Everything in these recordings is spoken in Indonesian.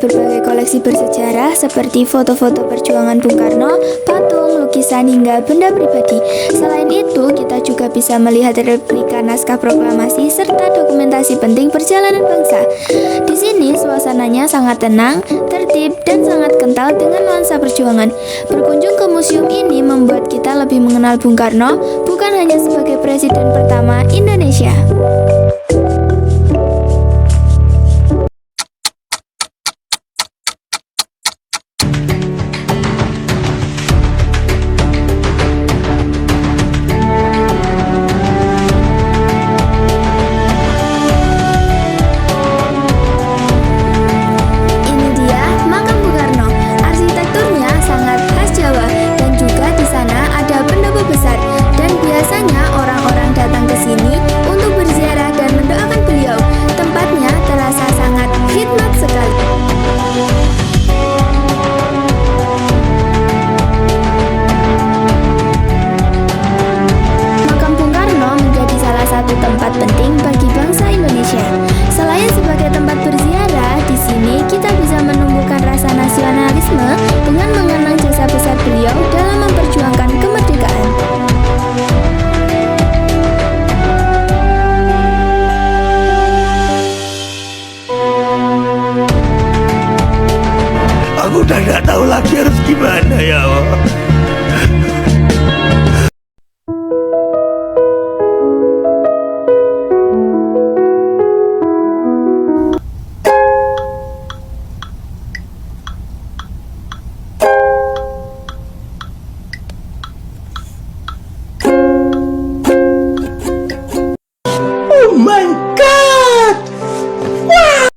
berbagai koleksi bersejarah seperti foto-foto perjuangan Bung Karno, patung, lukisan, hingga benda pribadi. Selain itu, kita juga bisa melihat replika naskah proklamasi serta dokumentasi penting perjalanan bangsa. Di sini suasananya sangat tenang, tertib, dan sangat kental dengan nuansa perjuangan. Berkunjung ke museum ini membuat kita lebih mengenal Bung Karno, bukan hanya sebagai presiden pertama Indonesia. Tempat penting bagi bangsa Indonesia. Selain sebagai tempat berziarah, di sini kita bisa menumbuhkan rasa nasionalisme dengan mengenang jasa besar beliau dalam memperjuangkan kemerdekaan. Aku udah gak tahu lagi harus gimana ya Allah. Oh my God! Wow!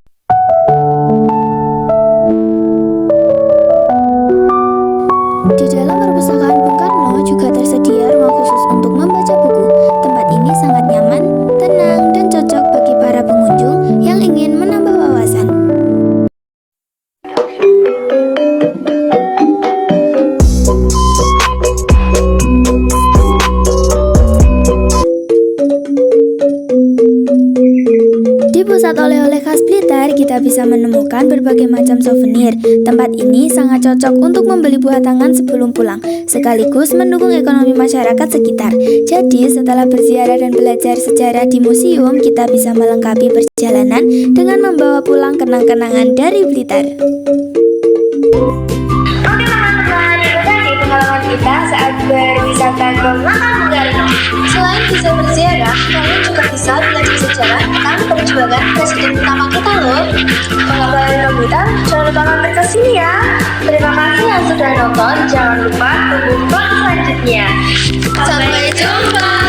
Di dalam perpustakaan Bung Karno juga tersedia ruang khusus untuk membaca buku. Tempat ini sangat nyaman, tenang, dan cocok bagi para pengunjung yang ingin menambah wawasan. Di pusat oleh-oleh khas Blitar, kita bisa menemukan berbagai macam souvenir. Tempat ini sangat cocok untuk membeli buah tangan sebelum pulang, sekaligus mendukung ekonomi masyarakat sekitar. Jadi, setelah berziarah dan belajar sejarah di museum, kita bisa melengkapi perjalanan dengan membawa pulang kenang-kenangan dari Blitar. Oke teman-teman, itu tadi pengalaman kita saat berwisata ke Makam Bung Karno. Selain bisa berziarah, kalian juga bisa belajar sejarah tentang perjuangan presiden pertama kita loh. Kalau kalian kebutuhan, jangan lupa mampir ke sini ya. Terima kasih yang sudah nonton, jangan lupa tunggu vlog selanjutnya. Sampai jumpa.